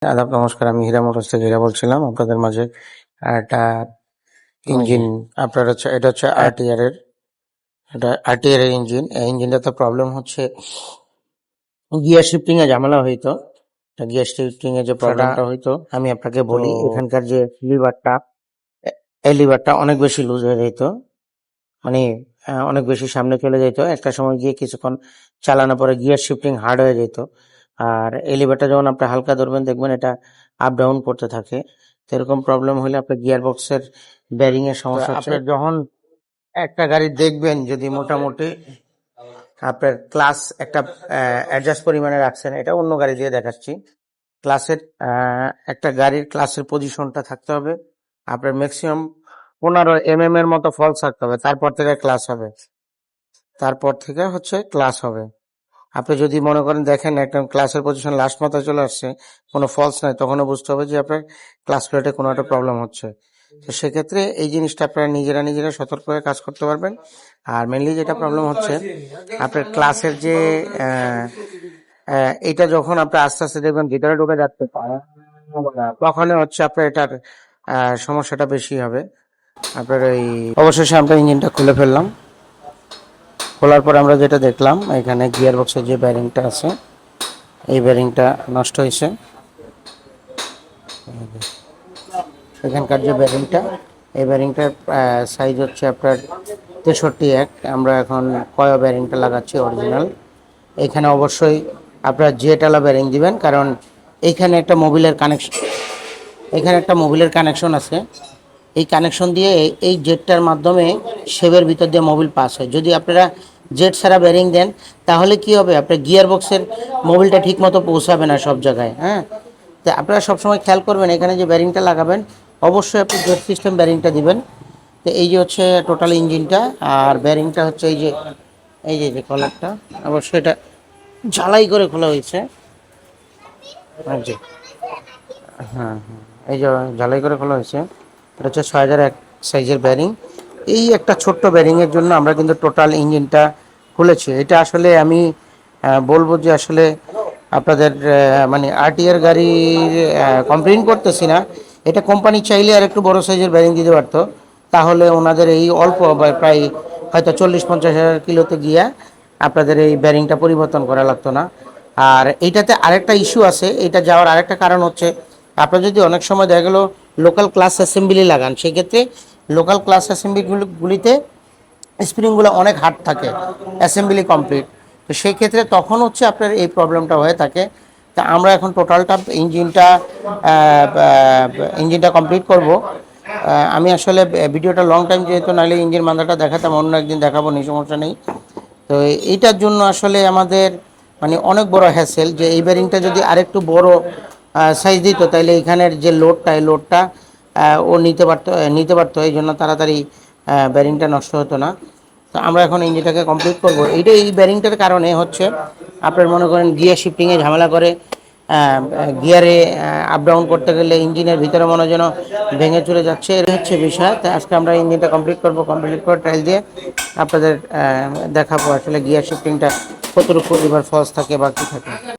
আদাব, নমস্কার। আমি হীরা মোটরস থেকে হীরা বলছিলাম আপনাদের মাঝে। একটা ইঞ্জিন আপনার হচ্ছে, এটা হচ্ছে আরটিআর এর, এটা আরটিআর এর ইঞ্জিন। এই ইঞ্জিনটাতে প্রবলেম হচ্ছে গিয়ার শিফটিং এ ঝামেলা হইতো। গিয়ার শিফটিং এ যে প্রবলেমটা হইতো আমি আপনাকে বলি, এখানকার যে লিভারটা, এই লিভারটা অনেক বেশি লুজ হয়ে যেত, মানে অনেক বেশি সামনে চলে যেত। একটা সময় গিয়ে কিছুক্ষণ চালানোর পরে গিয়ার শিফটিং হার্ড হয়ে যেত। আর এই লিভারটা যখন আপনি হালকা ধরবেন দেখবেন এটা আপ ডাউন করতে থাকে। তো এরকম প্রবলেম হলে আপনার গিয়ার বক্সের ব্যারিং এর সমস্যা হচ্ছে। আপনার যখন একটা গাড়ি দেখবেন, যদি মোটামুটি আপনার ক্লাস একটা অ্যাডজাস্ট পরিমাণে রাখছেন, এটা অন্য গাড়ি দিয়ে দেখাচ্ছি। ক্লাসের একটা গাড়ির ক্লাসের পজিশনটা থাকতে হবে আপনার ম্যাক্সিমাম 15 এর মতো ফলস থাকতে হবে, তারপর থেকে ক্লাস হবে, তারপর থেকে হচ্ছে ক্লাস হবে। আপনি যদি মনে করেন দেখেন একদম ক্লাসের পজিশন লাস্ট মাথায় চলে আসছে, কোনো ফলস নাই, তখনও বুঝতে হবে যে আপনার ক্লাস প্লেটে কোনো একটা প্রবলেম হচ্ছে। তো সেক্ষেত্রে এই জিনিসটা আপনারা নিজেরা সতর্ক হয়ে কাজ করতে পারবেন। আর মেনলি যেটা প্রবলেম হচ্ছে আপনার ক্লাসের যে এটা যখন আপনি আস্তে আস্তে দেখবেন ভিতরে ঢুকে যাচ্ছে, তখন হচ্ছে আপনার এটার সমস্যাটা বেশি হবে। আপনার এই অবশেষে আমরা ইঞ্জিনটা খুলে ফেললাম। খোলার পর আমরা যেটা দেখলাম, এখানে গিয়ার বক্সের যে ব্যারিংটা আছে, এই ব্যারিংটা নষ্ট হয়েছে। এখানকার যে ব্যারিংটা, এই ব্যারিংটার সাইজ হচ্ছে আপনার 63 আমরা এখন কয় ব্যারিংটা লাগাচ্ছি অরিজিনাল। এখানে অবশ্যই আপনার জেটালা ব্যারিং দিবেন, কারণ এইখানে একটা মোবিলের কানেকশন আছে। এই কানেকশন দিয়ে এই জেটটার মাধ্যমে শেবের ভিতর দিয়ে মোবিল পাস হয়। যদি আপনারা জেট ছাড়া ব্যারিং দেন তাহলে কি হবে, আপনার গিয়ার বক্সের মোবিলটা ঠিক মতো পৌঁছাবে না সব জায়গায়। হ্যাঁ, তো আপনারা সবসময় খেয়াল করবেন এখানে যে ব্যারিংটা লাগাবেন অবশ্যই আপনি জেট সিস্টেম ব্যারিংটা দিবেন। তো এই যে হচ্ছে টোটাল ইঞ্জিনটা, আর ব্যারিংটা হচ্ছে এই যে কলারটা, অবশ্যই এটা ঝালাই করে খোলা হয়েছে। হ্যাঁ, এই যে ঝালাই করে খোলা হয়েছে। এটা হচ্ছে 6001 সাইজের ব্যারিং। এই একটা ছোট্ট ব্যারিংয়ের জন্য আমরা কিন্তু টোটাল ইঞ্জিনটা খুলেছি। এটা আসলে আমি বলবো যে আসলে আপনাদের মানে আরটিআর গাড়ির কমপ্লেন করতেছি না, এটা কোম্পানি চাইলে আর একটু বড় সাইজের ব্যারিং দিতে পারতো, তাহলে ওনাদের এই অল্প প্রায় হয়তো 40-50 হাজার কিলোতে গিয়া আপনাদের এই ব্যারিংটা পরিবর্তন করা লাগতো না। আর এইটাতে আরেকটা ইস্যু আছে, এটা যাওয়ার আরেকটা কারণ হচ্ছে আপনার যদি অনেক সময় দেখা গেলো লোকাল ক্লাস অ্যাসেম্বলি লাগান, সেক্ষেত্রে লোকাল ক্লাস অ্যাসেম্বলিগুলিতে স্প্রিংগুলো অনেক হার্ড থাকে, অ্যাসেম্বলি কমপ্লিট। তো সেই ক্ষেত্রে তখন হচ্ছে আপনার এই প্রবলেমটা হয়ে থাকে। তা আমরা এখন টোটালটা ইঞ্জিনটা কমপ্লিট করব। আমি আসলে ভিডিওটা লং টাইম যেহেতু, নাহলে ইঞ্জিন মান্দাটা দেখাতাম, অন্য একদিন দেখাবো, নেই সমস্যা নেই। তো এইটার জন্য আসলে আমাদের মানে অনেক বড় হ্যাসেল, যে এই ব্যারিংটা যদি আরেকটু বড় সাইজ দিত তাহলে এখানের যে লোডটা, এই লোডটা ও নিতে পারতো, এই জন্য তাড়াতাড়ি ব্যারিংটা নষ্ট হতো না। তো আমরা এখন ইঞ্জিনটাকে কমপ্লিট করব। এই ব্যারিংটার কারণে হচ্ছে আপনার মনে করেন গিয়ার শিফটিংয়ে ঝামেলা করে, গিয়ারে আপ ডাউন করতে গেলে ইঞ্জিনের ভিতরে মনে যেন ভেঙে চলে যাচ্ছে, এটা হচ্ছে বিষয়। তো আজকে আমরা ইঞ্জিনটা কমপ্লিট করে ট্রায়াল দিয়ে আপনাদের দেখাবো আসলে গিয়ার শিফটিংটা কতটুকু এবার ফলস থাকে বা কী থাকে।